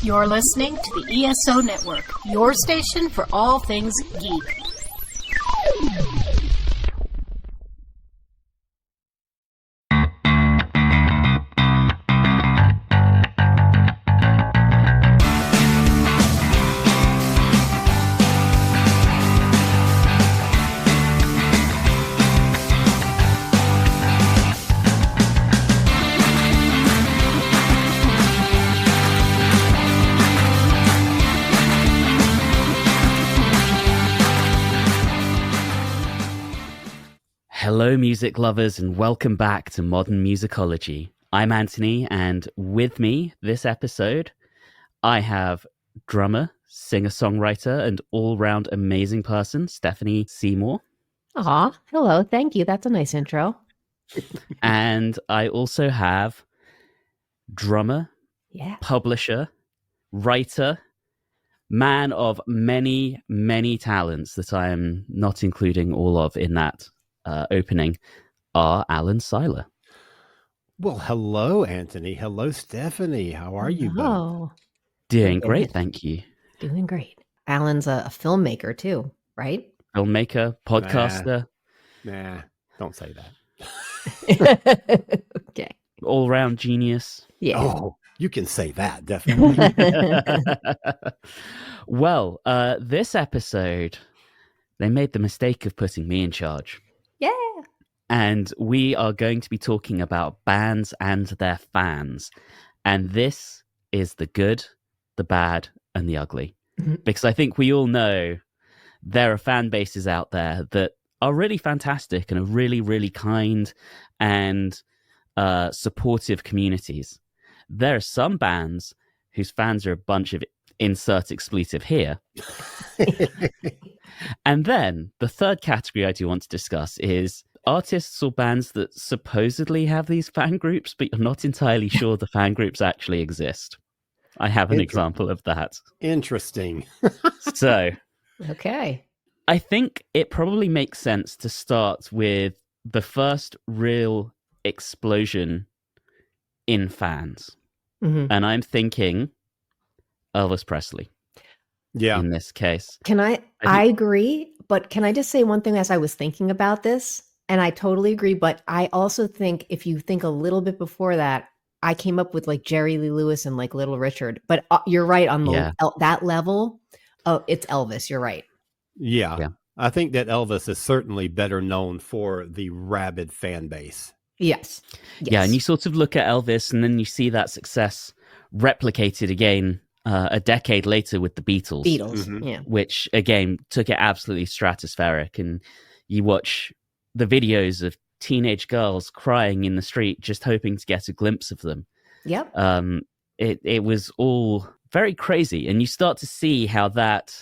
You're listening to the ESO Network, your station for all things geek. Hello, music lovers, and welcome back to Modern Musicology. I'm Anthony, and with me this episode, I have drummer, singer-songwriter, and all-round amazing person, Stephanie Seymour. Aw, hello. Thank you. That's a nice intro. And I also have drummer, publisher, writer, man of many, many talents that I am not including all of in that opening, Alan Seiler. Well, hello, Anthony. Hello, Stephanie. How are you both? Doing great, thank you. Doing great. Alan's a filmmaker too, right? Filmmaker, podcaster. Nah, don't say that. Okay. All-round genius. Yeah. Oh, you can say that, definitely. Well, this episode, they made the mistake of putting me in charge. Yeah. And we are going to be talking about bands and their fans. And this is the good, the bad, and the ugly. Mm-hmm. Because I think we all know there are fan bases out there that are really fantastic and are really, really kind and supportive communities. There are some bands whose fans are a bunch of insert expletive here. And then the third category I do want to discuss is artists or bands that supposedly have these fan groups, but you're not entirely sure the fan groups actually exist. I have an example of that. Interesting. So, okay. I think it probably makes sense to start with the first real explosion in fans. Mm-hmm. And I'm thinking Elvis Presley. Yeah. In this case. I agree, but can I just say one thing as I was thinking about this? And I totally agree, but I also think if you think a little bit before that, I came up with like Jerry Lee Lewis and like Little Richard. But you're right on that level. Oh, it's Elvis. You're right. Yeah. I think that Elvis is certainly better known for the rabid fan base. Yes. Yeah, and you sort of look at Elvis and then you see that success replicated again a decade later with the Beatles. Mm-hmm. Which, again, took it absolutely stratospheric. And you watch the videos of teenage girls crying in the street just hoping to get a glimpse of them. Yep. It was all very crazy. And you start to see how that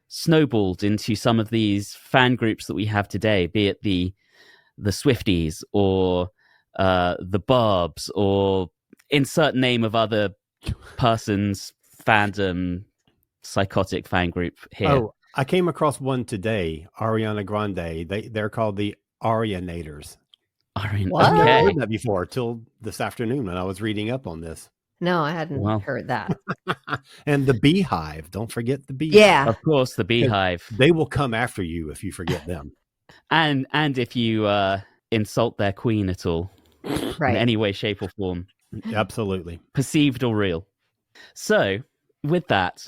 snowballed into some of these fan groups that we have today, be it the Swifties or the Barbs or insert name of other person's fandom psychotic fan group here. Oh, I came across one today, Ariana Grande. They're called the Arianators. What? I've never heard that before till this afternoon when I was reading up on this. No, I hadn't heard that. And the Beehive. Don't forget the Beehive. Yeah. Of course, the Beehive. They will come after you if you forget them. And if you insult their queen at all. Right. In any way, shape, or form. Absolutely. Perceived or real. So, with that,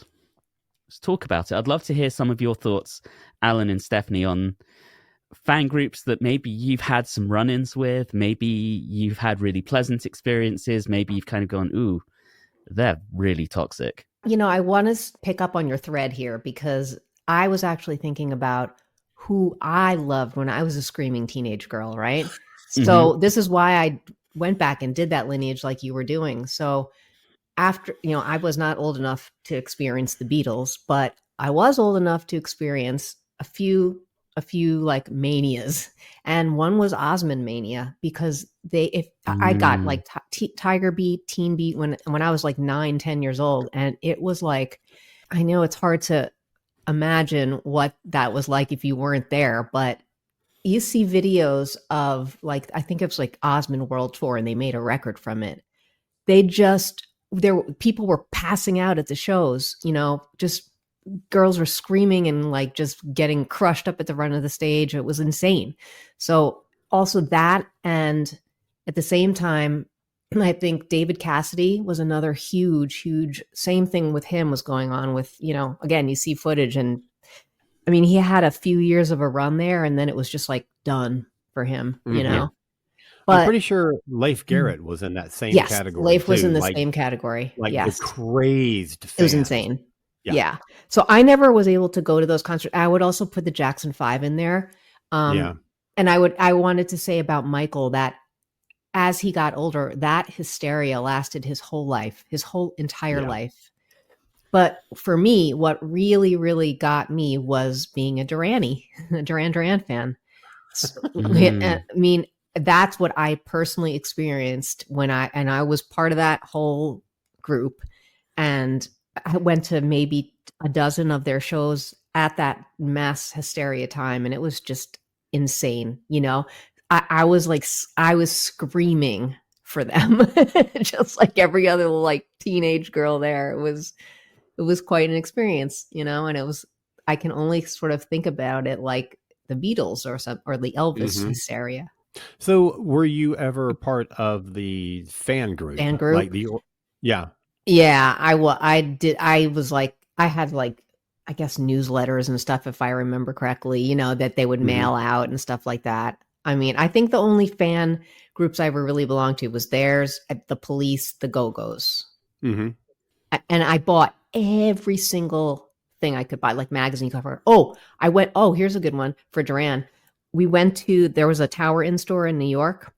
let's talk about it. I'd love to hear some of your thoughts, Alan and Stephanie, on fan groups that maybe you've had some run-ins with, maybe you've had really pleasant experiences, maybe you've kind of gone, ooh, they're really toxic. You know, I want to pick up on your thread here because I was actually thinking about who I loved when I was a screaming teenage girl, right? So this is why I went back and did that lineage like you were doing. So after, I was not old enough to experience the Beatles, but I was old enough to experience a few like manias, and one was Osmond mania because I got like Tiger Beat, Teen Beat when I was like 9-10 years old, and it was like, I know it's hard to imagine what that was like if you weren't there, but you see videos of like, I think it was like Osmond World Tour, and they made a record from it. They just people were passing out at the shows, just girls were screaming and like just getting crushed up at the front of the stage. It was insane. So also that, and at the same time, I think David Cassidy was another huge, same thing with him was going on with, again, you see footage, and I mean, he had a few years of a run there, and then it was just like done for him, But I'm pretty sure Leif Garrett was in that same yes, category. Leif was too, in the same category. Like yes. the crazed fans. It was insane. Yeah. Yeah. So I never was able to go to those concerts. I would also put the Jackson 5 in there. Yeah. And I wanted to say about Michael that as he got older, that hysteria lasted his whole life, his whole entire life. But for me, what really, really got me was being a Duran fan. I mean, that's what I personally experienced when I was part of that whole group. And I went to maybe a dozen of their shows at that mass hysteria time. And it was just insane. I was screaming for them, just like every other like teenage girl there. It was quite an experience, and I can only sort of think about it like the Beatles or the Elvis hysteria. So were you ever part of the fan group? Yeah. Yeah, I did. I was like, I had like, I guess newsletters and stuff, if I remember correctly, that they would mail out and stuff like that. I mean, I think the only fan groups I ever really belonged to was theirs, the Police, the Go-Go's. Mm-hmm. And I bought every single thing I could buy, like magazine cover. Here's a good one for Duran. There was a Tower Inn store in New York,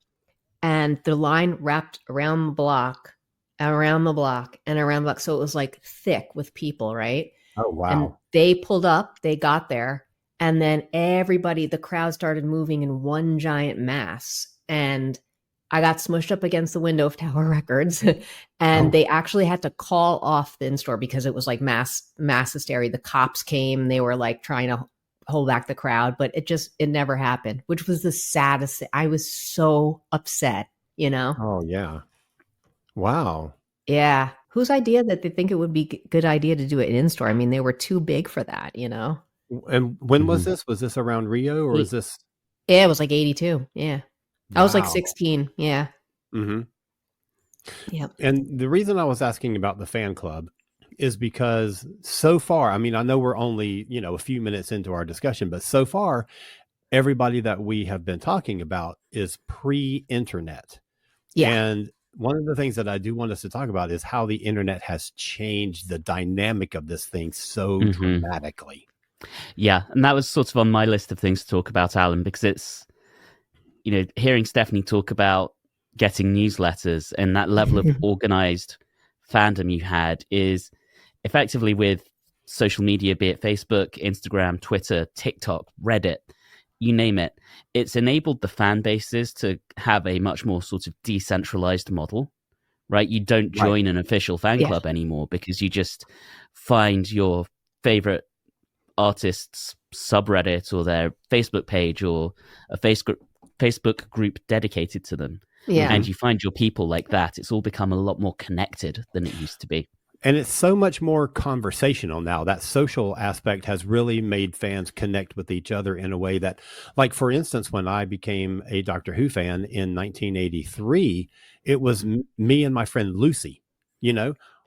and the line wrapped around the block. So it was like thick with people, right? Oh, wow. And they pulled up, they got there, and then the crowd started moving in one giant mass. And I got smushed up against the window of Tower Records, and they actually had to call off the in-store because it was like mass hysteria. The cops came, they were like trying to hold back the crowd, but it never happened, which was the saddest thing. I was so upset, Oh, yeah. Wow. Yeah. Whose idea that they think it would be a good idea to do it in-store? I mean, they were too big for that, And when was this? Was this around Rio, or is this? Yeah, it was like 82. Yeah. I was like 16. Yeah. Mm-hmm. Yep. And the reason I was asking about the fan club is because so far, I mean, I know we're only, a few minutes into our discussion, but so far, everybody that we have been talking about is pre-internet. Yeah. And one of the things that I do want us to talk about is how the internet has changed the dynamic of this thing so dramatically. Yeah. And that was sort of on my list of things to talk about, Alan, because it's, hearing Stephanie talk about getting newsletters and that level of organized fandom you had is effectively with social media, be it Facebook, Instagram, Twitter, TikTok, Reddit, you name it. It's enabled the fan bases to have a much more sort of decentralized model, right? You don't join an official fan club anymore because you just find your favorite artist's subreddit or their Facebook page or a Facebook group dedicated to them. Yeah. And you find your people like that. It's all become a lot more connected than it used to be. And it's so much more conversational now. That social aspect has really made fans connect with each other in a way that, like, for instance, when I became a Doctor Who fan in 1983, it was me and my friend Lucy.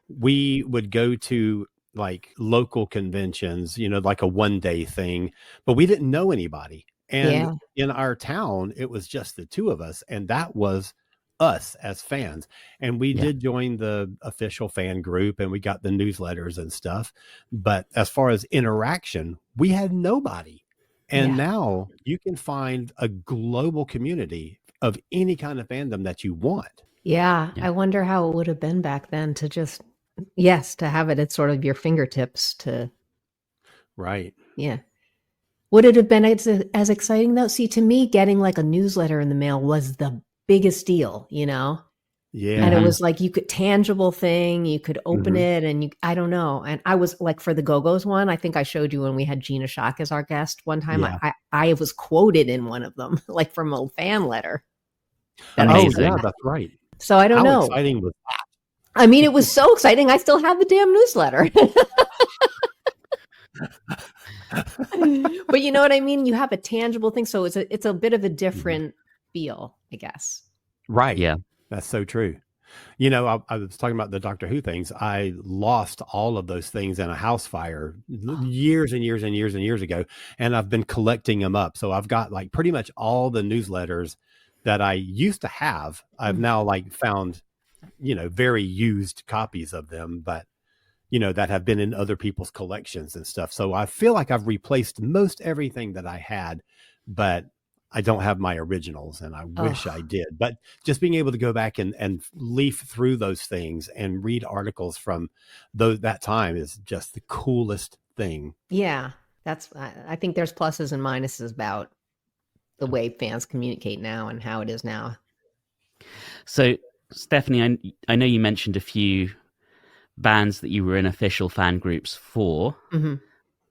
We would go to like local conventions, like a one-day thing, but we didn't know anybody. And in our town, it was just the two of us. And that was us as fans. And we did join the official fan group and we got the newsletters and stuff. But as far as interaction, we had nobody. And now you can find a global community of any kind of fandom that you want. Yeah. I wonder how it would have been back then to just, to have it at sort of your fingertips to. Right. Yeah. Would it have been as exciting though? See, to me, getting like a newsletter in the mail was the biggest deal, Yeah. And it was like, you could tangible thing, you could open it and I don't know. And I was like, for the Go-Go's one, I think I showed you when we had Gina Schock as our guest one time, I was quoted in one of them, like from a fan letter. Amazing. Yeah, that's right. So I don't know. How exciting was that? I mean, it was so exciting. I still have the damn newsletter. But you know what I mean? You have a tangible thing. So it's a bit of a different feel, I guess. Right. Yeah. That's so true. You know, I was talking about the Doctor Who things. I lost all of those things in a house fire years and years and years and years ago. And I've been collecting them up. So I've got like pretty much all the newsletters that I used to have. I've now like found, you know, very used copies of them, but, you know, that have been in other people's collections and stuff. So I feel like I've replaced most everything that I had, but I don't have my originals, and I wish I did. But just being able to go back and leaf through those things and read articles from that time is just the coolest thing. Yeah, I think there's pluses and minuses about the way fans communicate now and how it is now. So, Stephanie, I know you mentioned a few bands that you were in official fan groups for. Mm-hmm.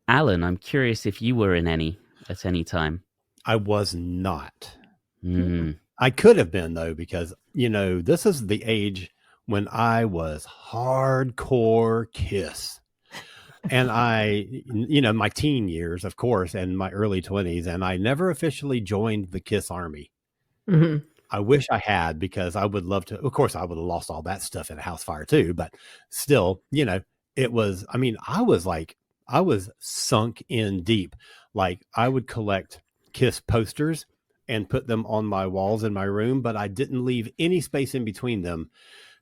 Alan, I'm curious if you were in any at any time. I was not. Mm. I could have been, though, because, you know, this is the age when I was hardcore Kiss. And you know, my teen years, of course, and my early 20s, and I never officially joined the Kiss Army. Mm-hmm. I wish I had, because I would love to. Of course, I would have lost all that stuff in a house fire too, but still, you know, it was, I mean, I was sunk in deep. Like, I would collect Kiss posters and put them on my walls in my room, but I didn't leave any space in between them.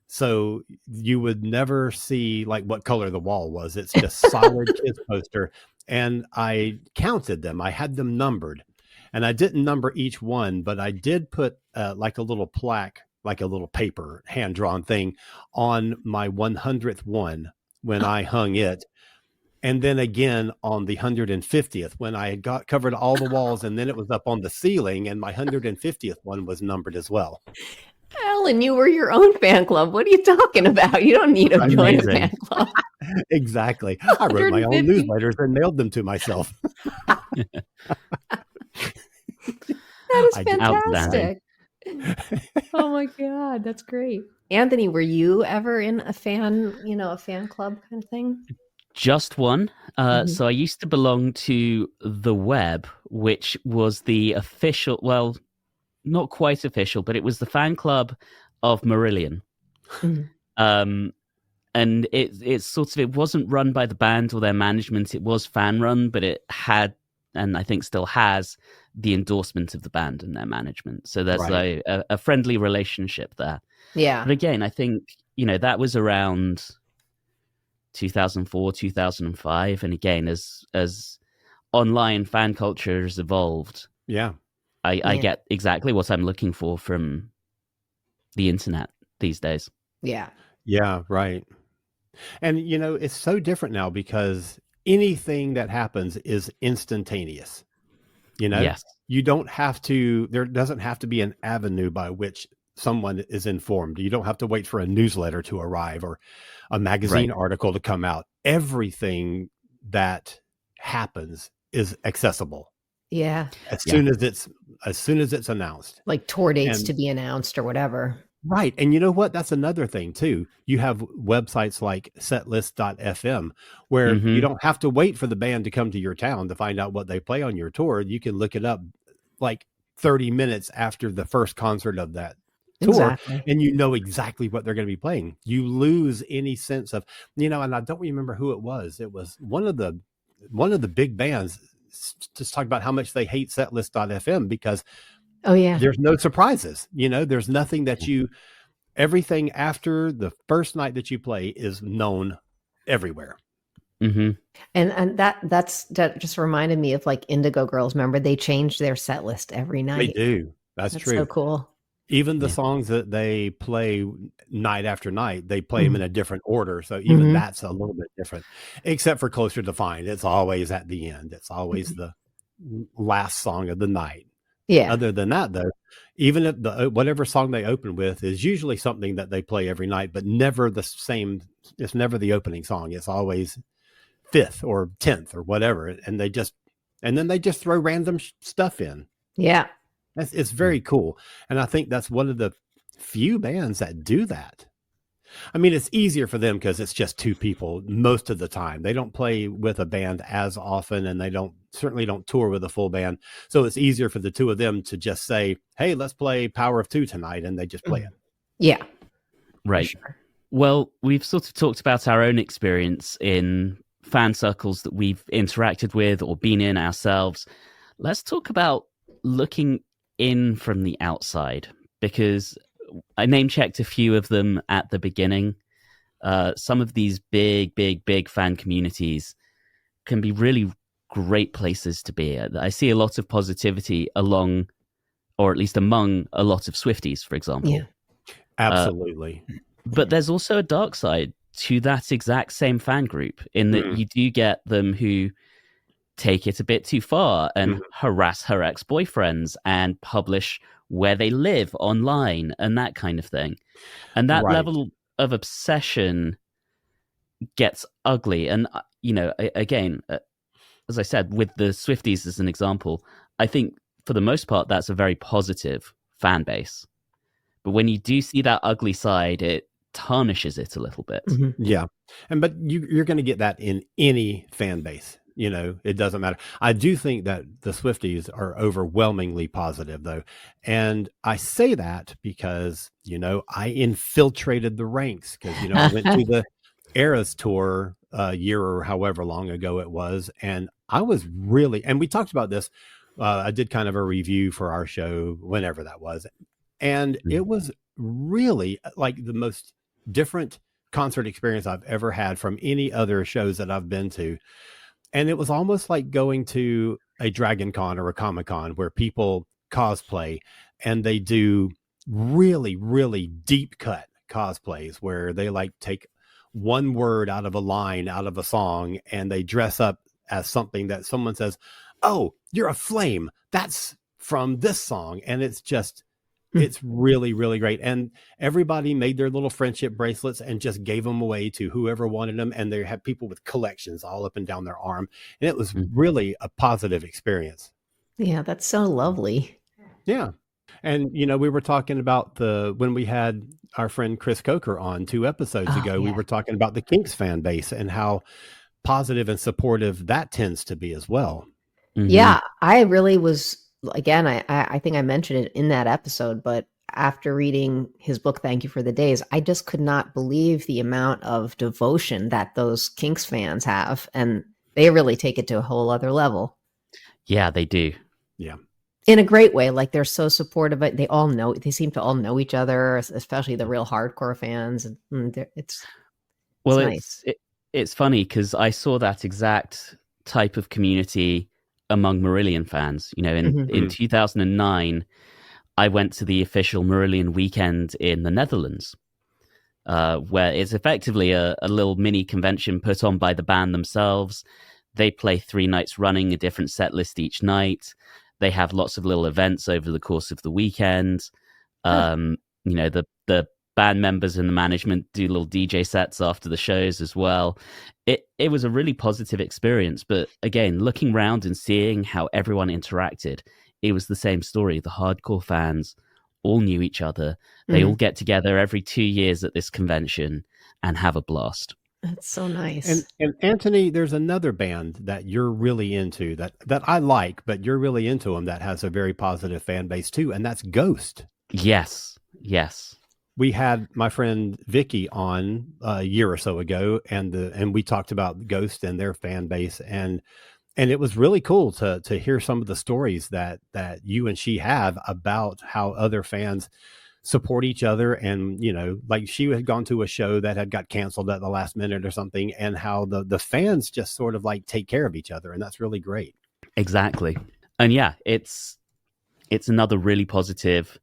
So you would never see like what color the wall was. It's just solid Kiss poster. And I counted them. I had them numbered, and I didn't number each one, but I did put like a little plaque, like a little paper hand-drawn thing on my 100th one when I hung it. And then again on the 150th when I had covered all the walls, and then it was up on the ceiling, and my 150th one was numbered as well. Alan, you were your own fan club. What are you talking about? You don't need to join a fan club. Exactly. I wrote my own 150. newsletters and mailed them to myself. That is fantastic. Oh my God, that's great. Anthony, were you ever in a fan club kind of thing? Just one. So I used to belong to The Web, which was the official, well, not quite official, but it was the fan club of Marillion. And it wasn't run by the band or their management. It was fan run, but it had, and I think still has, the endorsement of the band and their management. So there's a friendly relationship there. Yeah. But again, I think, you know, that was around 2004, 2005. And again, as online fan culture has evolved, I get exactly what I'm looking for from the internet these days. Yeah. Yeah, right. And, you know, it's so different now because anything that happens is instantaneous. You know, Yes. You don't have to, there doesn't have to be an avenue by which someone is informed. You don't have to wait for a newsletter to arrive or a magazine article to come out. Everything that happens is accessible. Yeah. As soon as it's announced. Like tour dates to be announced or whatever. Right. And you know what? That's another thing too. You have websites like setlist.fm where you don't have to wait for the band to come to your town to find out what they play on your tour. You can look it up like 30 minutes after the first concert of that tour, and you know exactly what they're going to be playing. You lose any sense of, you know, and I don't remember who it was. It was one of the big bands just talk about how much they hate setlist.fm because there's no surprises. You know, there's nothing that everything after the first night that you play is known everywhere. Mm-hmm. And that just reminded me of like Indigo Girls. Remember, they changed their set list every night. They do. That's true. So cool. Even the songs that they play night after night, they play them in a different order. So even that's a little bit different, except for Closer to Find. It's always at the end. It's always the last song of the night. Yeah. Other than that, though, even if whatever song they open with is usually something that they play every night, but never the same. It's never the opening song. It's always 5th or 10th or whatever. And then they just throw random stuff in. Yeah. It's very cool. And I think that's one of the few bands that do that. I mean, it's easier for them because it's just two people most of the time. They don't play with a band as often, and they certainly don't tour with a full band. So it's easier for the two of them to just say, "Hey, let's play Power of Two tonight," and they just play it. Yeah. Right. Sure. Well, we've sort of talked about our own experience in fan circles that we've interacted with or been in ourselves. Let's talk about looking in from the outside, because I name checked a few of them at the beginning. Some of these big fan communities can be really great places to be. I see a lot of positivity along, or at least among, a lot of Swifties, for example. Yeah. Absolutely. But there's also a dark side to that exact same fan group, in that you do get them who take it a bit too far and harass her ex-boyfriends and publish where they live online and that kind of thing. And that level of obsession gets ugly. And, again, as I said, with the Swifties as an example, I think for the most part, that's a very positive fan base. But when you do see that ugly side, it tarnishes it a little bit. Yeah. But you're going to get that in any fan base. It doesn't matter. I do think that the Swifties are overwhelmingly positive, though. And I say that because, I infiltrated the ranks because, I went to the Eras tour a year or however long ago it was. And I was really, and we talked about this. I did kind of a review for our show, whenever that was. And it was really like the most different concert experience I've ever had from any other shows that I've been to. And it was almost like going to a Dragon Con or a Comic Con where people cosplay and they do really, really deep cut cosplays where they like take one word out of a line out of a song and they dress up as something that someone says, "Oh, you're a flame. That's from this song." And it's really, really great. And everybody made their little friendship bracelets and just gave them away to whoever wanted them. And they had people with collections all up and down their arm. And it was really a positive experience. Yeah, that's so lovely. Yeah. And, we were talking about when we had our friend Chris Coker on 2 episodes ago, we were talking about the Kinks fan base and how positive and supportive that tends to be as well. Yeah, I really was. Again, I think I mentioned it in that episode, but after reading his book, Thank You for the Days, I just could not believe the amount of devotion that those Kinks fans have. And they really take it to a whole other level. Yeah, they do. Yeah. In a great way. Like, they're so supportive. They seem to all know each other, especially the real hardcore fans. And it's nice. It's funny because I saw that exact type of community among Marillion fans. In 2009, I went to the official Marillion weekend in the Netherlands, where it's effectively a little mini convention put on by the band themselves. They play 3 nights running, a different set list each night. They have lots of little events over the course of the weekend. The band members and the management do little DJ sets after the shows as well. It was a really positive experience. But again, looking around and seeing how everyone interacted, it was the same story. The hardcore fans all knew each other. They all get together every 2 years at this convention and have a blast. That's so nice. And Anthony, there's another band that you're really into that I like, but you're really into them, that has a very positive fan base too, and that's Ghost. Yes. We had my friend Vicky on a year or so ago, and we talked about Ghost and their fan base, and it was really cool to hear some of the stories that you and she have about how other fans support each other. And, like she had gone to a show that had got canceled at the last minute or something, and how the fans just sort of like take care of each other. And that's really great. Exactly. And yeah, it's another really positive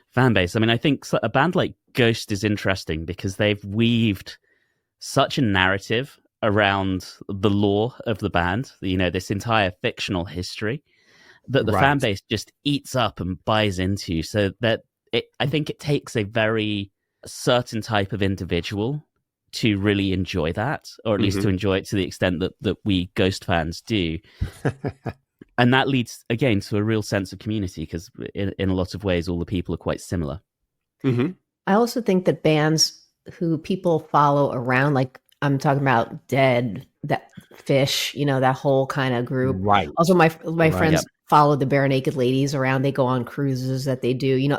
fan base. I mean, I think a band like Ghost is interesting because they've weaved such a narrative around the lore of the band, this entire fictional history that the fan base just eats up and buys into, so that I think it takes a very certain type of individual to really enjoy that, or at least to enjoy it to the extent that we Ghost fans do. And that leads, again, to a real sense of community, because in a lot of ways, all the people are quite similar. I also think that bands who people follow around. Like I'm talking about Dead, that Fish, that whole kind of group. Right. Also, my Right. friends follow the Bare Naked Ladies around. They go on cruises that they do.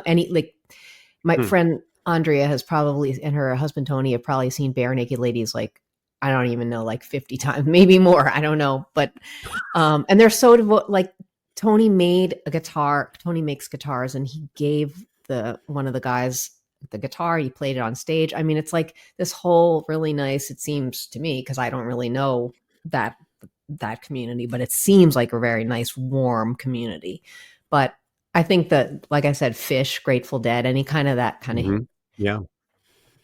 My friend Andrea has probably, and her husband Tony have probably seen Bare Naked Ladies like, I don't even know, like 50 times, maybe more. I don't know. But, and they're so devoted. Like Tony made a guitar. Tony makes guitars, and he gave one of the guys the guitar. He played it on stage. I mean, it's like this whole really nice, it seems to me, because I don't really know that community, but it seems like a very nice, warm community. But I think that, like I said, Fish, Grateful Dead, any kind of that kind of yeah,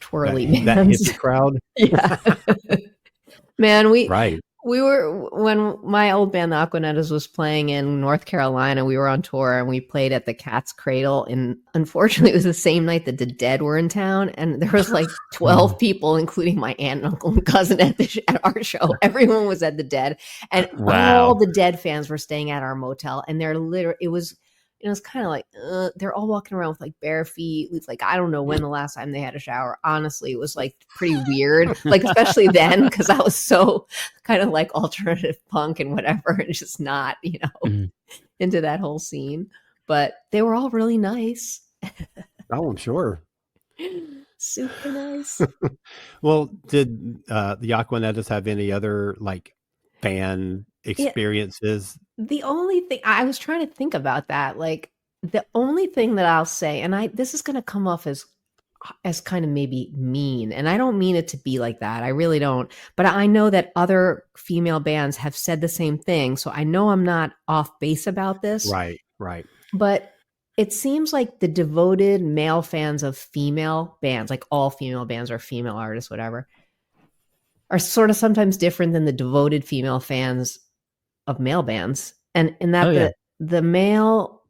twirly that bands. hippie crowd. Yeah. Man, we were, when my old band, the Aquanettas, was playing in North Carolina, we were on tour and we played at the Cat's Cradle. And unfortunately, it was the same night that the Dead were in town. And there was like 12 people, including my aunt and uncle and cousin at our show. Everyone was at the Dead. And all the Dead fans were staying at our motel. And it was kind of like, they're all walking around with like bare feet. It's like, I don't know when the last time they had a shower. Honestly, it was like pretty weird. Like, especially then, because I was so kind of like alternative punk and whatever, and just not, into that whole scene. But they were all really nice. Oh, I'm sure. Super nice. Well, did the Aquanettas have any other like fan experiences? The only thing I was trying to think about that, like the only thing that I'll say, and this is going to come off as kind of maybe mean, and I don't mean it to be like that. I really don't. But I know that other female bands have said the same thing, so I know I'm not off base about this. Right. But it seems like the devoted male fans of female bands, like all female bands or female artists, whatever, are sort of sometimes different than the devoted female fans of male bands. And in that the male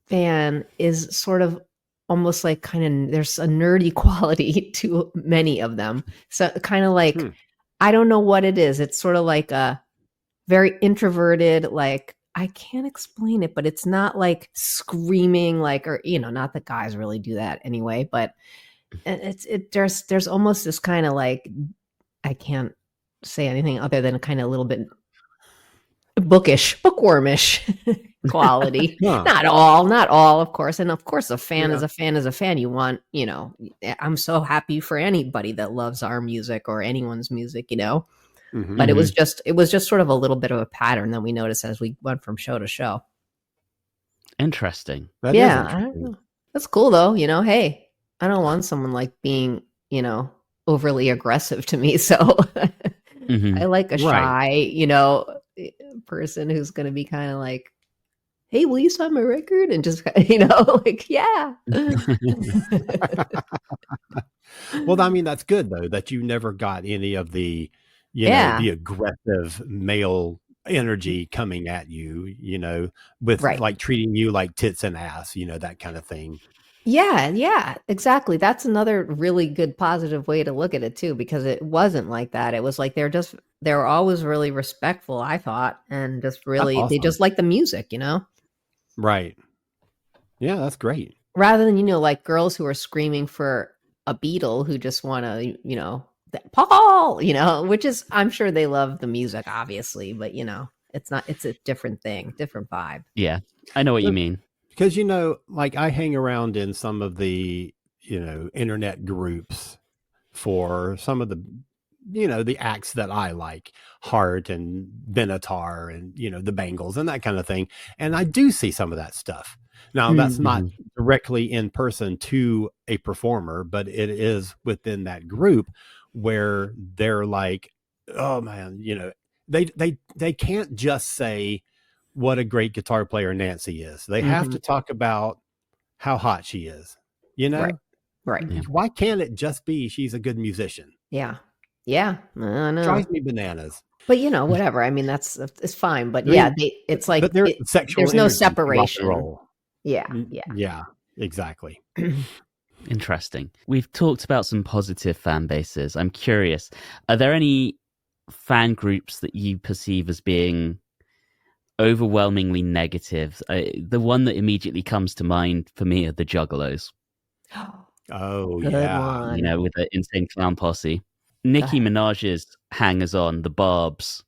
fan is sort of almost like there's a nerdy quality to many of them. So kind of like, I don't know what it is. It's sort of like a very introverted, like, I can't explain it, but it's not like screaming, like, or, not that guys really do that anyway, but there's almost this kind of like, I can't say anything other than a kind of a little bit bookwormish quality. Not all, of course. And of course, a fan is a fan. You want, I'm so happy for anybody that loves our music or anyone's music, But it was just sort of a little bit of a pattern that we noticed as we went from show to show. Interesting. I don't know. That's cool though. Hey, I don't want someone like being, overly aggressive to me. So I like a shy, person who's going to be kind of like, hey, will you sign my record? And just, like, yeah. Well, I mean, that's good though, that you never got any of the, the aggressive male energy coming at you, with like treating you like tits and ass, that kind of thing. Yeah, exactly. That's another really good positive way to look at it too, because it wasn't like that. It was like they were always really respectful, I thought, and just really they just like the music, Right. Yeah, that's great. Rather than like girls who are screaming for a Beatle who just want to, Paul, which is, I'm sure they love the music, obviously, but it's a different thing, different vibe. Yeah, I know what you mean. Because, like I hang around in some of the, internet groups for some of the, the acts that I like, Heart and Benatar and, the Bangles and that kind of thing. And I do see some of that stuff. Now, that's not directly in person to a performer, but it is within that group where they're like, oh man, they can't just say what a great guitar player Nancy is. They have to talk about how hot she is, Right. Why can't it just be she's a good musician? Yeah. I know. Drives me bananas. But whatever. I mean, it's fine. But it's like, but there's no separation. Yeah, exactly. Interesting. We've talked about some positive fan bases. I'm curious, are there any fan groups that you perceive as being overwhelmingly negative? The one that immediately comes to mind for me are the Juggalos. Oh, Good yeah. one. you know, with the Insane Clown Posse. Nicki Minaj's hangers-on, the Barbs,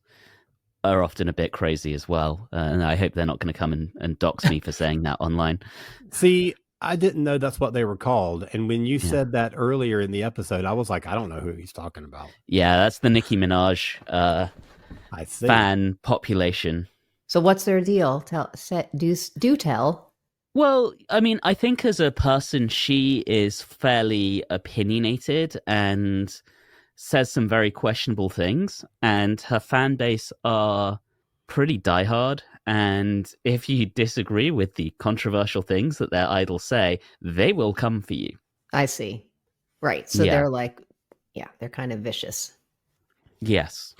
are often a bit crazy as well. And I hope they're not going to come and dox me for saying that online. See, I didn't know that's what they were called. And when you Yeah. said that earlier in the episode, I was like, I don't know who he's talking about. Yeah, that's the Nicki Minaj I see. fan population. So what's their deal? Do tell. Well, I mean, I think as a person, she is fairly opinionated and says some very questionable things, and her fan base are pretty diehard. And if you disagree with the controversial things that their idols say, they will come for you. I see. Right. So Yeah. they're like, they're kind of vicious. Yes.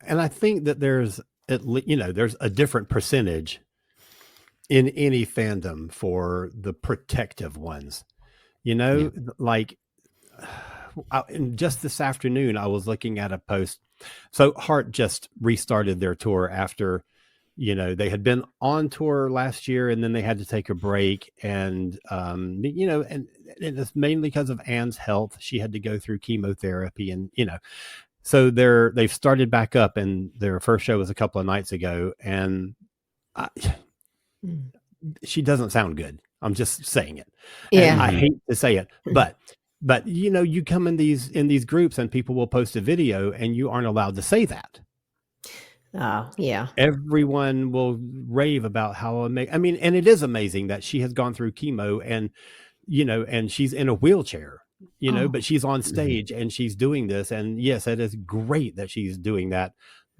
And I think that there's there's a different percentage in any fandom for the protective ones. Like and just this afternoon, I was looking at a post. So Heart just restarted their tour after, they had been on tour last year and then they had to take a break. And, and it's mainly because of Anne's health. She had to go through chemotherapy and, so they've started back up, and their first show was a couple of nights ago. And she doesn't sound good. I'm just saying it. Yeah. And I hate to say it, but you come in these groups and people will post a video and you aren't allowed to say that. Oh, yeah. Everyone will rave about how amazing. I mean, and it is amazing that she has gone through chemo and, and she's in a wheelchair, but she's on stage and she's doing this. And yes, it is great that she's doing that,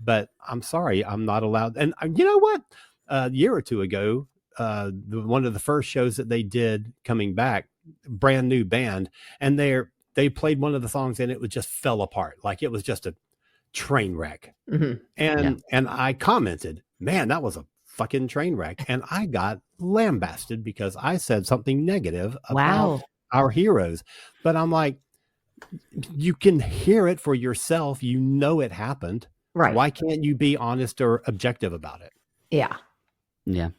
but I'm sorry, I'm not allowed. And you know what? A year or two ago, one of the first shows that they did coming back, brand new band, and they played one of the songs and it just fell apart. Like it was just a train wreck. Mm-hmm. And I commented, man, that was a fucking train wreck. And I got lambasted because I said something negative about our heroes. But I'm like, you can hear it for yourself. It happened. Right. Why can't you be honest or objective about it? Yeah. Yeah.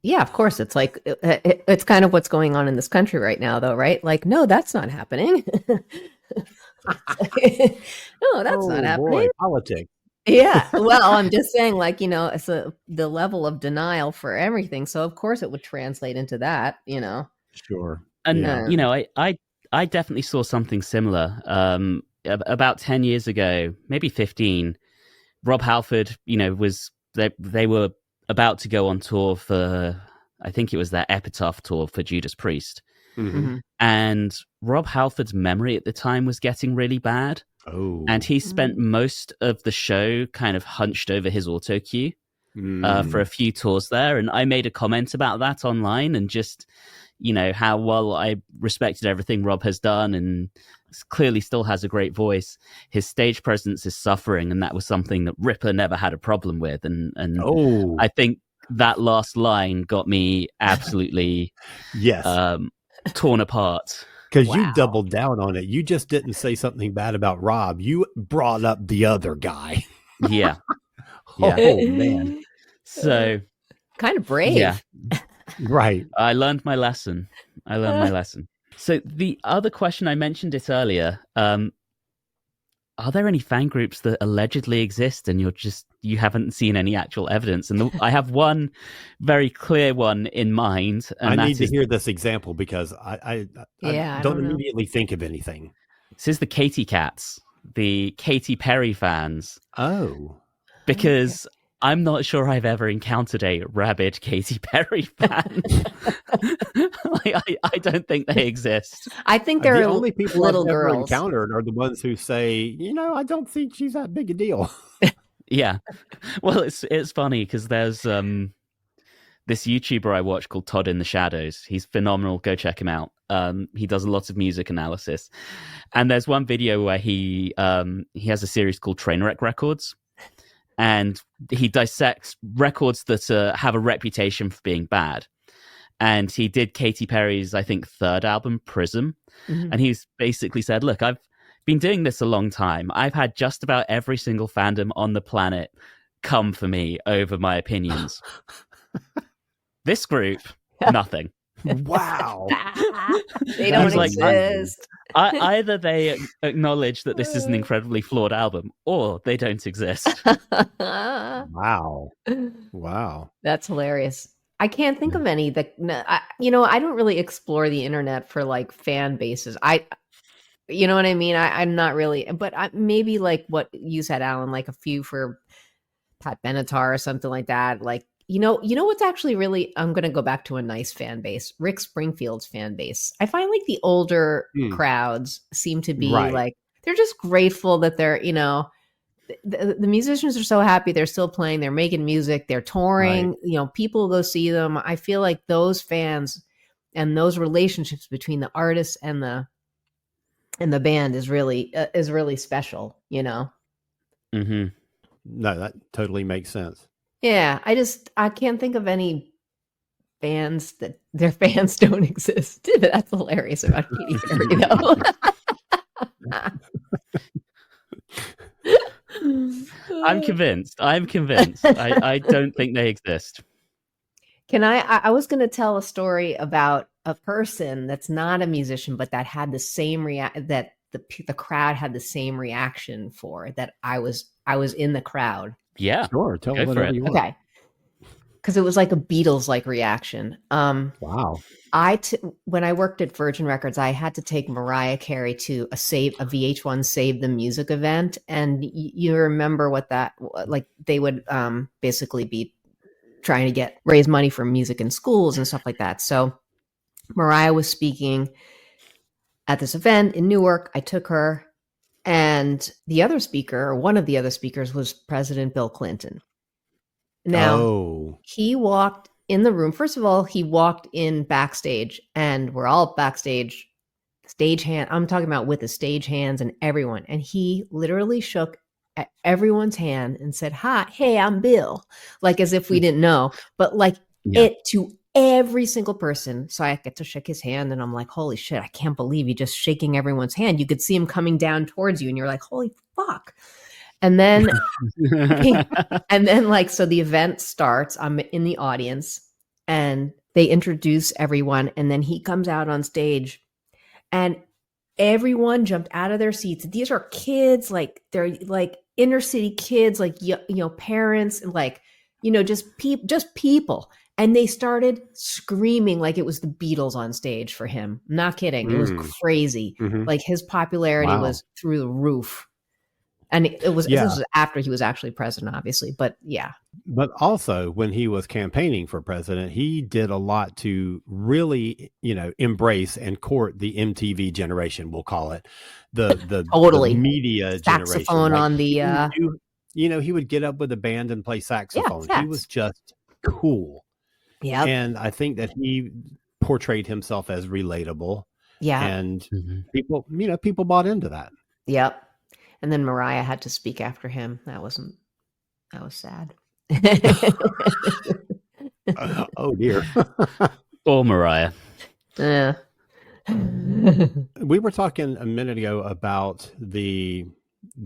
Yeah, of course. It's like, it's kind of what's going on in this country right now, though, right? Like, no, that's not happening. No, that's not happening. Boy, politics. Yeah. Well, I'm just saying, like, it's the level of denial for everything. So, of course, it would translate into that, Sure. And, Yeah. I definitely saw something similar. About 10 years ago, maybe 15, Rob Halford, they were about to go on tour for, I think it was their Epitaph tour for Judas Priest. Mm-hmm. And Rob Halford's memory at the time was getting really bad. Oh. And he spent most of the show kind of hunched over his auto cue for a few tours there. And I made a comment about that online and just, how well I respected everything Rob has done and clearly still has a great voice. His stage presence is suffering, and that was something that Ripper never had a problem with. And I think that last line got me absolutely torn apart. Because you doubled down on it. You just didn't say something bad about Rob. You brought up the other guy. Yeah. Oh, man. So kind of brave. Yeah. Right. I learned my lesson. So the other question, I mentioned it earlier. Are there any fan groups that allegedly exist and you haven't seen any actual evidence? And I have one very clear one in mind. And I need to hear this example because I don't immediately think of anything. This is the Katy Cats, the Katy Perry fans. Oh. Because I'm not sure I've ever encountered a rabid Katy Perry fan. I don't think they exist. I think they're the only people little I've ever girls encountered are the ones who say, I don't think she's that big a deal. Yeah. Well, it's funny because there's this YouTuber I watch called Todd in the Shadows. He's phenomenal. Go check him out. He does a lot of music analysis. And there's one video where he has a series called Trainwreck Records. And he dissects records that have a reputation for being bad. And he did Katy Perry's, I think, third album, Prism. Mm-hmm. And he's basically said, look, I've been doing this a long time. I've had just about every single fandom on the planet come for me over my opinions. This group, nothing. Wow. They That don't is like, exist. Either they acknowledge that this is an incredibly flawed album, or they don't exist. Wow. Wow. That's hilarious. I can't think Yeah. of any that I don't really explore the internet for like fan bases. You know what I mean? I'm not really, but maybe like what you said, Alan, like a few for Pat Benatar or something like that. Like, what's actually really, I'm going to go back to a nice fan base, Rick Springfield's fan base. I find like the older Hmm. crowds seem to be Right. like, they're just grateful that they're, the musicians are so happy they're still playing, they're making music, they're touring, people go see them. I feel like those fans and those relationships between the artists and the band is really special, Mm-hmm. No, that totally makes sense. Yeah, I can't think of any bands that their fans don't exist. That's hilarious about Katy Perry, though. I'm convinced. I don't think they exist. Can I was going to tell a story about a person that's not a musician, but that had the same that the crowd had the same reaction for, that I was in the crowd. Yeah. Sure. Tell Go for whatever it. you want. Okay. Because it was like a Beatles-like reaction. Wow. When I worked at Virgin Records, I had to take Mariah Carey to a VH1 Save the Music event, and you remember what that, like, they would basically be trying to raise money for music in schools and stuff like that. So Mariah was speaking at this event in Newark. I took her, and the other speaker, or one of the other speakers, was President Bill Clinton. Now, he walked in the room. First of all, he walked in backstage, and we're all backstage, stagehand. I'm talking about with the stagehands and everyone. And he literally shook everyone's hand and said, "Hi, hey, I'm Bill," like as if we didn't know. But like it to every single person. So I get to shake his hand, and I'm like, "Holy shit! I can't believe he just shaking everyone's hand." You could see him coming down towards you, and you're like, "Holy fuck!" And then, so the event starts. I'm in the audience, and they introduce everyone, and then he comes out on stage, and everyone jumped out of their seats. These are kids, like they're like inner city kids, like parents, and like just people, and they started screaming like it was the Beatles on stage for him. I'm not kidding. It was crazy. Mm-hmm. Like his popularity was through the roof. And this was after he was actually president, obviously. But yeah. But also, when he was campaigning for president, he did a lot to really, embrace and court the MTV generation, we'll call it, the totally the media saxophone generation. Like, on the he would get up with a band and play saxophone. Yeah, he was just cool. Yeah. And I think that he portrayed himself as relatable. Yeah. And people bought into that. Yep. And then Mariah had to speak after him. That was sad. Oh dear. Or Mariah. Yeah. We were talking a minute ago about the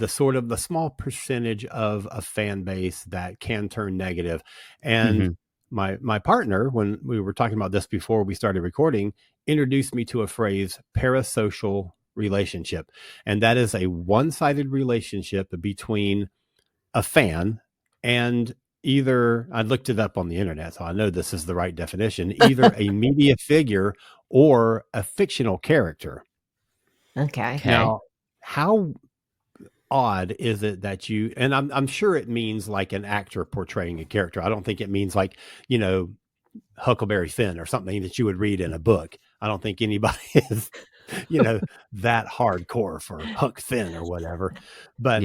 sort of the small percentage of a fan base that can turn negative. And my partner, when we were talking about this before we started recording, introduced me to a phrase, parasocial relationship. And that is a one-sided relationship between a fan and either, I looked it up on the internet, so I know this is the right definition, either a media figure or a fictional character. Okay. Now, how odd is it that and I'm sure it means like an actor portraying a character. I don't think it means like, Huckleberry Finn or something that you would read in a book. I don't think anybody is that hardcore for Huck Finn or whatever. But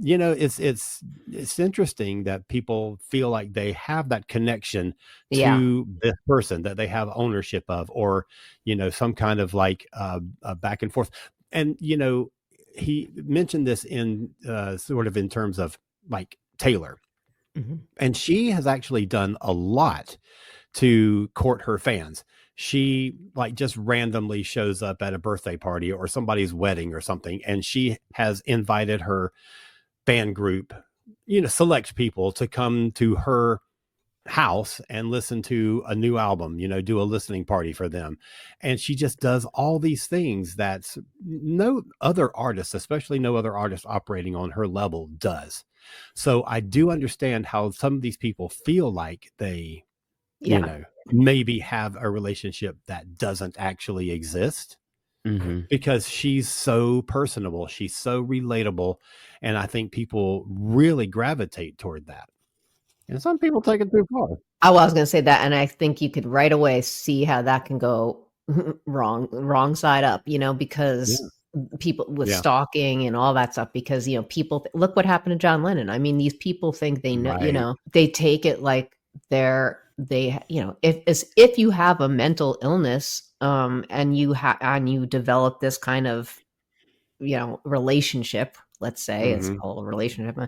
it's interesting that people feel like they have that connection to this person that they have ownership of, or some kind of like back and forth. And he mentioned this in sort of in terms of like Taylor, and she has actually done a lot to court her fans. She like just randomly shows up at a birthday party or somebody's wedding or something, and she has invited her fan group, select people to come to her house and listen to a new album, do a listening party for them. And she just does all these things that no other artist, especially no other artist operating on her level, does. So I do understand how some of these people feel like they, maybe have a relationship that doesn't actually exist. Because she's so personable, she's so relatable, and I think people really gravitate toward that. And some people take it too far. I was going to say that, and I think you could right away see how that can go wrong side up, because people with stalking and all that stuff, because, people look what happened to John Lennon. I mean, these people think they know, they take it like if you have a mental illness, and you develop this kind of, relationship, let's say it's a whole relationship,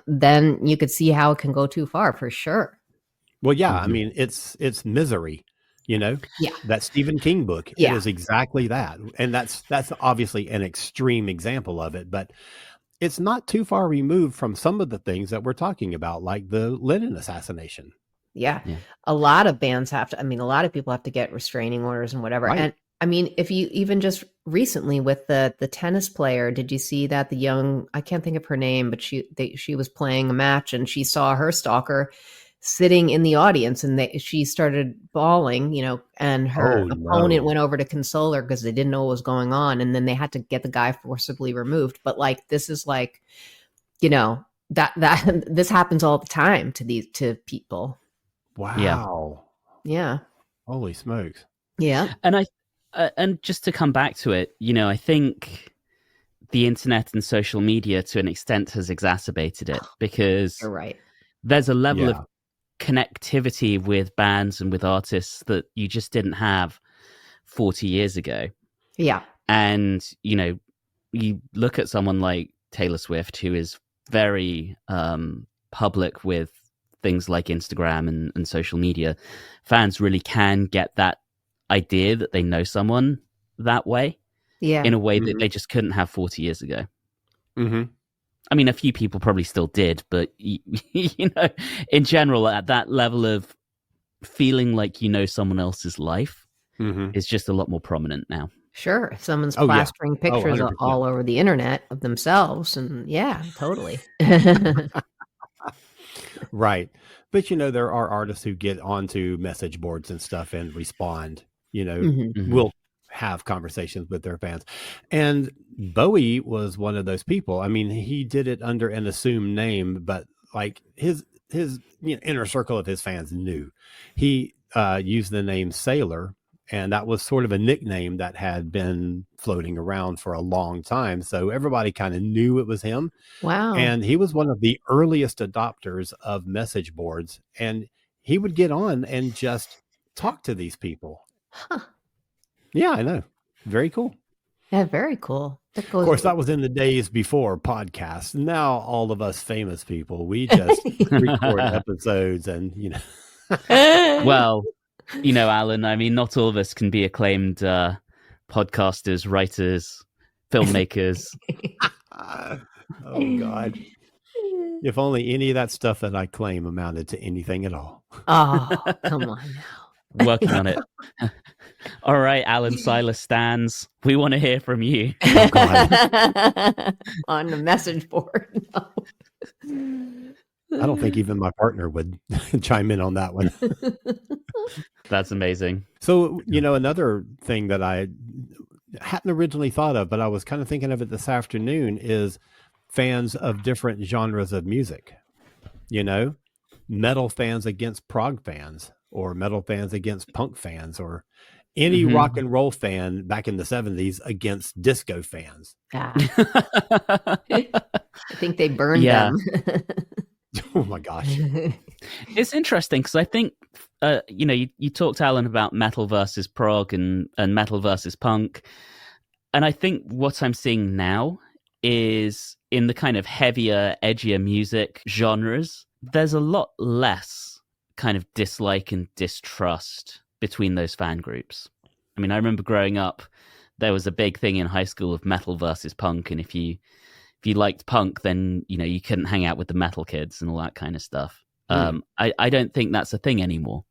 then you could see how it can go too far for sure. Well, yeah, I mean, it's Misery, that Stephen King book. It is exactly that. And that's obviously an extreme example of it, but it's not too far removed from some of the things that we're talking about, like the Lennon assassination. Yeah. A lot of bands a lot of people have to get restraining orders and whatever. Right. And I mean, if you even just recently with the tennis player, did you see that I can't think of her name, but she was playing a match and she saw her stalker sitting in the audience and she started bawling, and her opponent went over to console her because they didn't know what was going on. And then they had to get the guy forcibly removed. But this is that this happens all the time to people. Wow. Yeah. Holy smokes. Yeah. And just to come back to it, I think the internet and social media to an extent has exacerbated it, because you're right. There's a level of connectivity with bands and with artists that you just didn't have 40 years ago. Yeah. And, you look at someone like Taylor Swift, who is very public with things like Instagram and social media. Fans really can get that idea that they know someone that way, in a way that they just couldn't have 40 years ago. I mean, a few people probably still did, but in general, at that level of feeling like someone else's life is just a lot more prominent now. Sure, if someone's plastering pictures all over the internet of themselves, and totally. Right. But, there are artists who get onto message boards and stuff and respond, will have conversations with their fans. And Bowie was one of those people. I mean, he did it under an assumed name, but his inner circle of his fans knew. He used the name Sailor, and that was sort of a nickname that had been floating around for a long time. So everybody kind of knew it was him. Wow. And he was one of the earliest adopters of message boards. And he would get on and just talk to these people. Huh. Yeah, I know. Very cool. Yeah, very cool. Of course, that was in the days before podcasts. Now, all of us famous people, we just record episodes and, Well, Alan, I mean, not all of us can be acclaimed podcasters, writers, filmmakers. Oh, God. If only any of that stuff that I claim amounted to anything at all. Oh, come on now. Working on it. All right, Alan Silas stands. We want to hear from you. Oh, God. On the message board. I don't think even my partner would chime in on that one. That's amazing. So, another thing that I hadn't originally thought of, but I was kind of thinking of it this afternoon, is fans of different genres of music. Metal fans against prog fans, or metal fans against punk fans, or any rock and roll fan back in the 70s against disco fans. I think they burned them. Oh my gosh. It's interesting because I think, you talked, Alan, about metal versus prog and metal versus punk. And I think what I'm seeing now is in the kind of heavier, edgier music genres, there's a lot less kind of dislike and distrust between those fan groups. I mean, I remember growing up, there was a big thing in high school of metal versus punk. And if you liked punk, then, you couldn't hang out with the metal kids and all that kind of stuff. I don't think that's a thing anymore.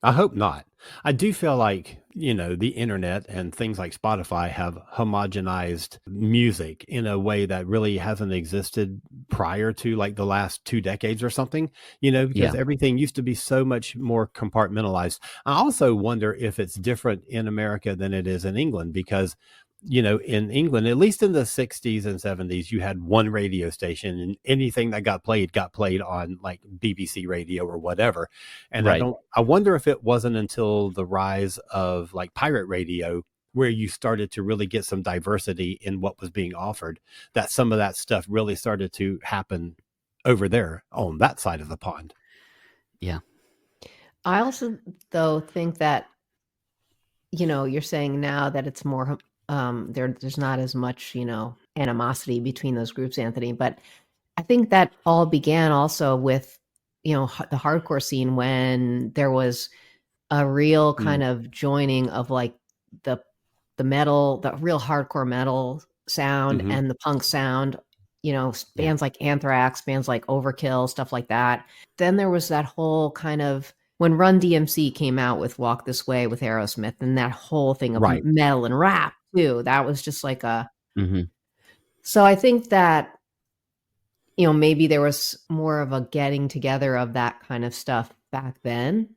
I hope not. I do feel like, the internet and things like Spotify have homogenized music in a way that really hasn't existed prior to like the last 2 decades or something, because everything used to be so much more compartmentalized. I also wonder if it's different in America than it is in England, because in England, at least in the 60s and 70s, you had one radio station, and anything that got played on like BBC radio or whatever. And Right. I wonder if it wasn't until the rise of like pirate radio where you started to really get some diversity in what was being offered, that some of that stuff really started to happen over there on that side of the pond. Yeah. I also, though, think that, you're saying now that it's more, there's not as much, animosity between those groups, Anthony. But I think that all began also with, the hardcore scene, when there was a real kind of joining of like the metal, the real hardcore metal sound and the punk sound, bands like Anthrax, bands like Overkill, stuff like that. Then there was that whole kind of, when Run DMC came out with Walk This Way with Aerosmith, and that whole thing of metal and rap too, that was just like a, so I think that, maybe there was more of a getting together of that kind of stuff back then.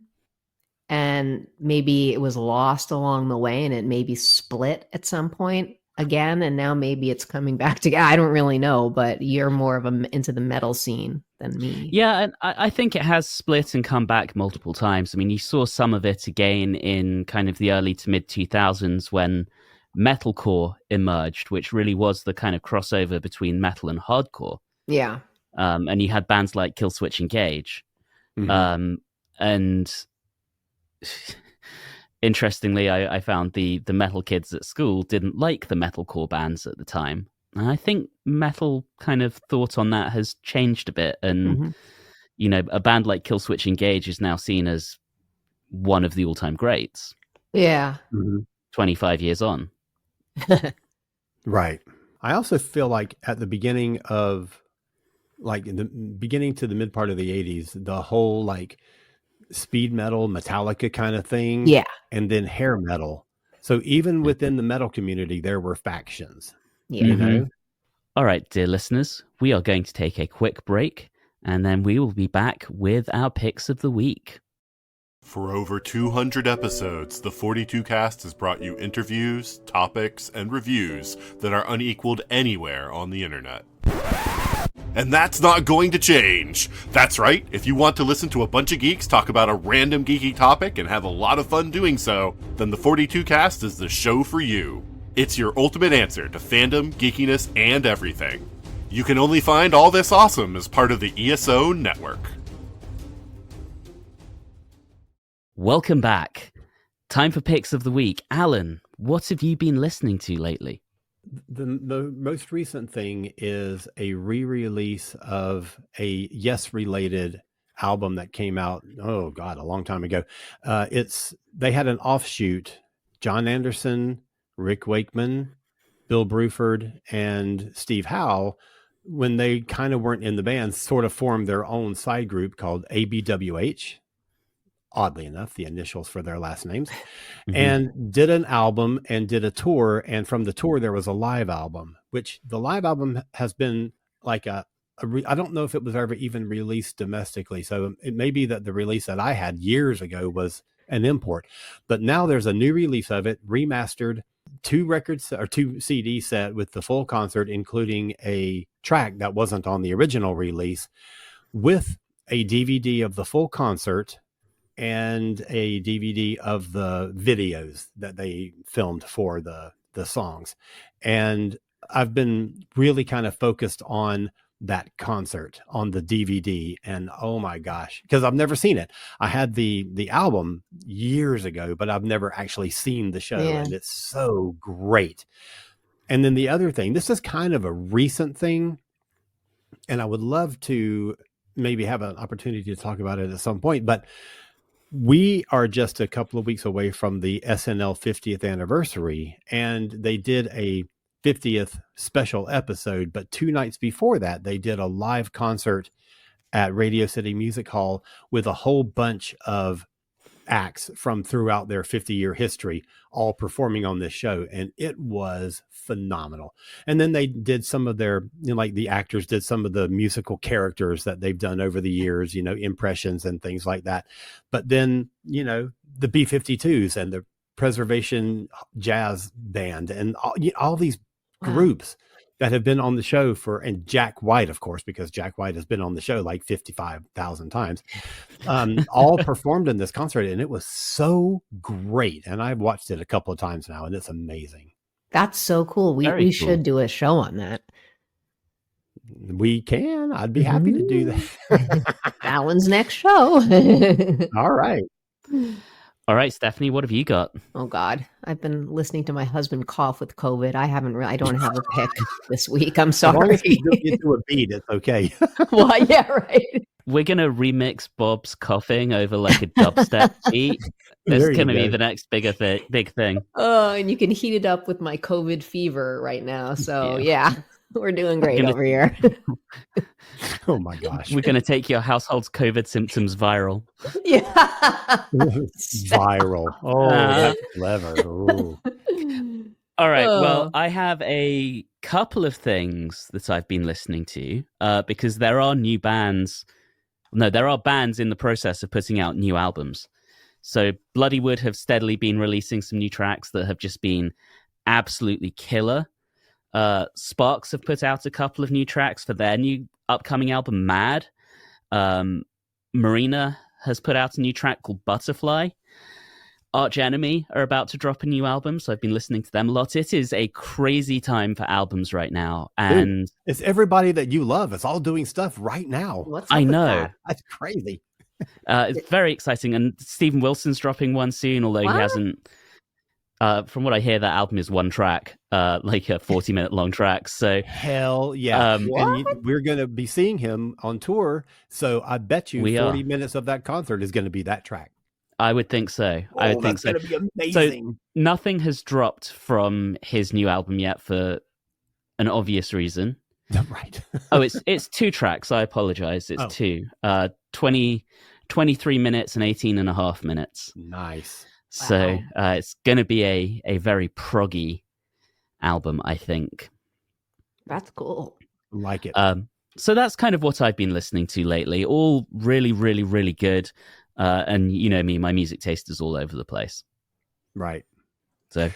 And maybe it was lost along the way, and it maybe split at some point again. And now maybe it's coming back together. I don't really know, but you're more of into the metal scene than me. Yeah, and I think it has split and come back multiple times. I mean, you saw some of it again in kind of the early to mid 2000s when metalcore emerged, which really was the kind of crossover between metal and hardcore. Yeah. And you had bands like Killswitch Engage. And interestingly, I found the metal kids at school didn't like the metalcore bands at the time. And I think metal kind of thought on that has changed a bit. And, a band like Killswitch Engage is now seen as one of the all-time greats. Yeah. 25 years on. Right. I also feel like at the beginning of, like in the beginning to the mid part of the 80s, the whole like speed metal, Metallica kind of thing. Yeah. And then hair metal. So even within the metal community, there were factions. Yeah. All right, dear listeners, we are going to take a quick break, and then we will be back with our picks of the week. For over 200 episodes, the 42 Cast has brought you interviews, topics, and reviews that are unequaled anywhere on the internet. And that's not going to change. That's right, if you want to listen to a bunch of geeks talk about a random geeky topic and have a lot of fun doing so, then the 42 Cast is the show for you. It's your ultimate answer to fandom, geekiness, and everything. You can only find all this awesome as part of the ESO network. Welcome back. Time for picks of the week. Alan, what have you been listening to lately? The most recent thing is a re-release of a Yes-related album that came out, oh God, a long time ago. They had an offshoot, John Anderson, Rick Wakeman, Bill Bruford, and Steve Howe, when they kind of weren't in the band, sort of formed their own side group called ABWH. Oddly enough, the initials for their last names, and did an album and did a tour. And from the tour, there was a live album, which the live album has been like I don't know if it was ever even released domestically. So it may be that the release that I had years ago was an import, but now there's a new release of it, remastered, 2 records or 2 CD set with the full concert, including a track that wasn't on the original release, with a DVD of the full concert and a DVD of the videos that they filmed for the songs. And I've been really kind of focused on that concert on the DVD, and oh my gosh, because I've never seen it. I had the album years ago, but I've never actually seen the show, and it's so great. And then the other thing, this is kind of a recent thing, and I would love to maybe have an opportunity to talk about it at some point, but we are just a couple of weeks away from the SNL 50th anniversary, and they did a 50th special episode, but 2 nights before that, they did a live concert at Radio City Music Hall with a whole bunch of acts from throughout their 50-year history all performing on this show, and it was phenomenal. And then they did some of their, like the actors did some of the musical characters that they've done over the years, impressions and things like that. But then the B-52s and the Preservation Jazz Band and all these groups that have been on the show and Jack White, of course, because Jack White has been on the show like 55,000 times, all performed in this concert, and it was so great. And I've watched it a couple of times now, and it's amazing. That's so cool. We Very should do a show on that. We can. I'd be happy to do that. Alan's next show. All right. All right, Stephanie, what have you got? Oh God, I've been listening to my husband cough with COVID. I don't have a pick this week. I'm As long sorry. as you don't get to a beat, it's okay. Well, yeah, right. We're going to remix Bob's coughing over like a dubstep beat. There It's you going to be go. the next big thing. Oh, and you can heat it up with my COVID fever right now. So yeah, we're doing great Gonna- over here. Oh my gosh. We're going to take your household's COVID symptoms viral. Yeah. Viral. Oh, that's clever. Ooh. All right. Oh. Well, I have a couple of things that I've been listening to because there are new bands. No, there are bands in the process of putting out new albums. So Bloody Wood have steadily been releasing some new tracks that have just been absolutely killer. Sparks have put out a couple of new tracks for their new upcoming album, Mad. Marina has put out a new track called Butterfly. Arch Enemy are about to drop a new album, so I've been listening to them a lot. It is a crazy time for albums right now, and It's everybody that you love. It's all doing stuff right now. What's up I with know. that? That's crazy. it's very exciting. And Stephen Wilson's dropping one soon, although he What? hasn't. From what I hear, that album is one track, like a 40-minute long track. So Hell yeah. Um, We're going to be seeing him on tour. So I bet you We 40 are. minutes of that concert is going to be that track. I would think so. I would think that's so. going to be amazing. Nothing has dropped from his new album yet for an obvious reason. Right. Oh, it's two tracks. I apologize. It's Oh. two. 23 minutes and 18 and a half minutes. Nice. So it's going to be a very proggy album, I think. That's cool. Like it. So that's kind of what I've been listening to lately. All really, really, really good. And you know me, my music taste is all over the place. Right. So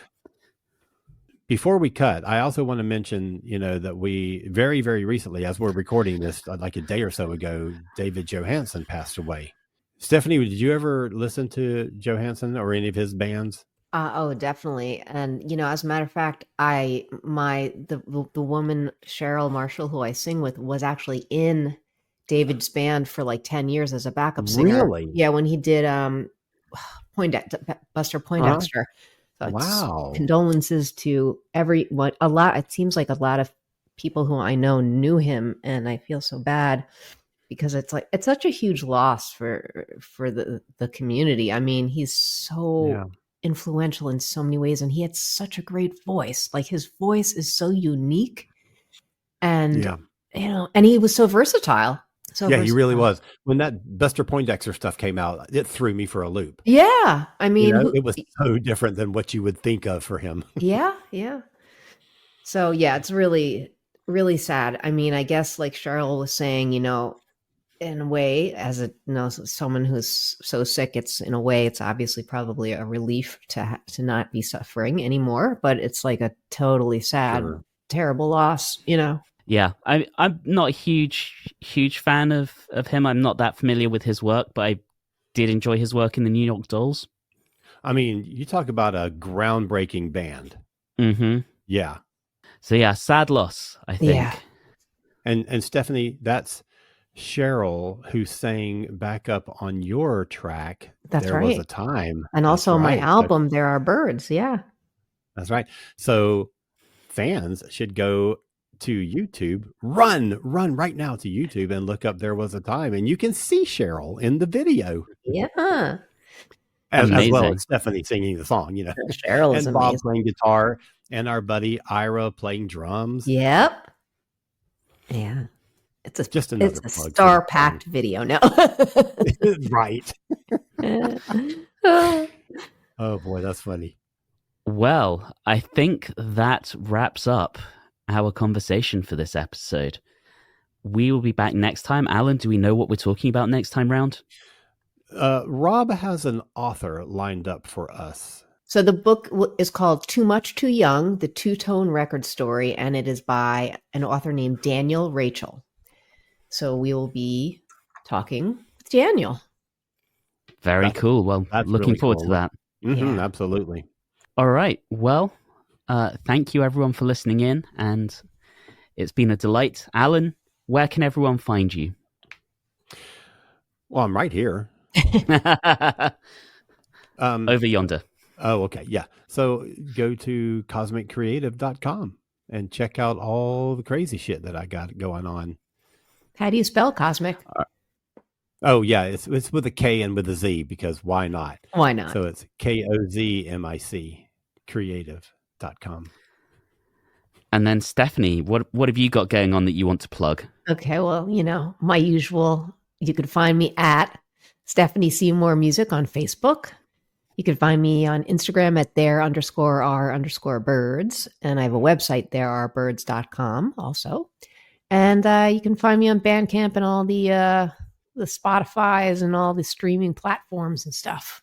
Before we cut, I also want to mention, that we very, very recently, as we're recording this, like a day or so ago, David Johansen passed away. Stephanie, did you ever listen to Johansen or any of his bands? Oh, definitely. And as a matter of fact, the woman Cheryl Marshall, who I sing with, was actually in David's band for like 10 years as a backup singer. Really? Yeah, when he did Buster Poindexter. So it's Wow. condolences to it seems like a lot of people who I know knew him, and I feel so bad because it's such a huge loss for the community. I mean, he's so influential in so many ways, and he had such a great voice. Like, his voice is so unique, and and he was so versatile. He really was. When that Buster Poindexter stuff came out, it threw me for a loop. Yeah, I mean, It was so different than what you would think of for him. yeah. So yeah, it's really, really sad. I mean, I guess like Cheryl was saying, in a way, as someone who's so sick, it's obviously probably a relief to not be suffering anymore. But it's like a totally sad, terrible loss. yeah, I'm not a huge fan of him. I'm not that familiar with his work, but I did enjoy his work in the New York Dolls. I mean, you talk about a groundbreaking band. Mm-hmm. Yeah. So yeah, sad loss, I think. Yeah. And Stephanie, that's Cheryl who sang back up on your track. That's There Was right. a Time. And That's also my right. album, There Are Birds. Yeah. That's right. So fans should go to YouTube, run right now to YouTube and look up There Was a Time, and you can see Cheryl in the video Yeah. as well Amazing. as Stephanie singing the song, Cheryl is and Bob amazing. playing guitar and our buddy Ira playing drums. Yep. Yeah. It's just another it's a plug for star-packed video. No. right. Oh boy, that's funny. Well, I think that wraps up our conversation for this episode. We will be back next time. Alan, do we know what we're talking about next time round? Rob has an author lined up for us. So the book is called Too Much Too Young, the Two-Tone Record Story, and it is by an author named Daniel Rachel. So we will be talking with Daniel. Very cool. Well, looking really forward cool. to that. Mm-hmm, Yeah. Absolutely. All right. Well, thank you everyone for listening in, and it's been a delight. Alan, where can everyone find you? Well, I'm right here. Over yonder. Oh, okay. Yeah. So go to cosmiccreative.com and check out all the crazy shit that I got going on. How do you spell cosmic? Oh, yeah. It's with a K and with a Z because why not? Why not? So it's KOZMIC creative.com. And then Stephanie, what have you got going on that you want to plug? Okay, well, my usual, you could find me at Stephanie Seymour Music on Facebook. You can find me on Instagram at there_r_birds. And I have a website, therearebirds.com also. And you can find me on Bandcamp and all the Spotify's and all the streaming platforms and stuff.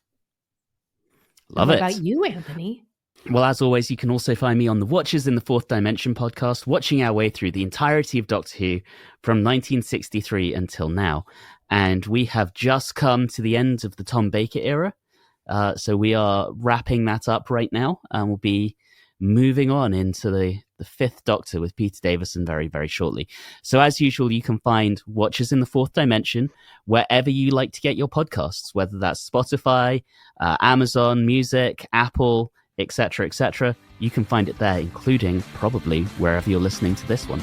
Love What it. about you, Anthony? Well, as always, you can also find me on the Watchers in the Fourth Dimension podcast, watching our way through the entirety of Doctor Who from 1963 until now. And we have just come to the end of the Tom Baker era. So we are wrapping that up right now, and we'll be moving on into the Fifth Doctor with Peter Davison very, very shortly. So as usual, you can find Watchers in the Fourth Dimension wherever you like to get your podcasts, whether that's Spotify, Amazon Music, Apple, etc., etc. You can find it there, including probably wherever you're listening to this one.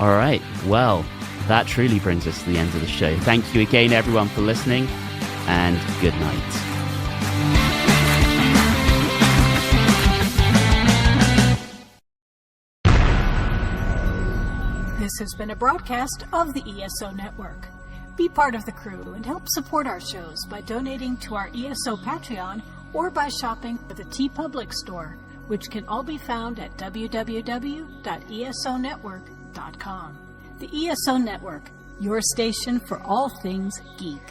All right, well, that truly brings us to the end of the show. Thank you again, everyone, for listening, and good night. This has been a broadcast of the ESO Network. Be part of the crew and help support our shows by donating to our ESO Patreon or by shopping at the TeePublic store, which can all be found at www.esonetwork.com. The ESO Network, your station for all things geek.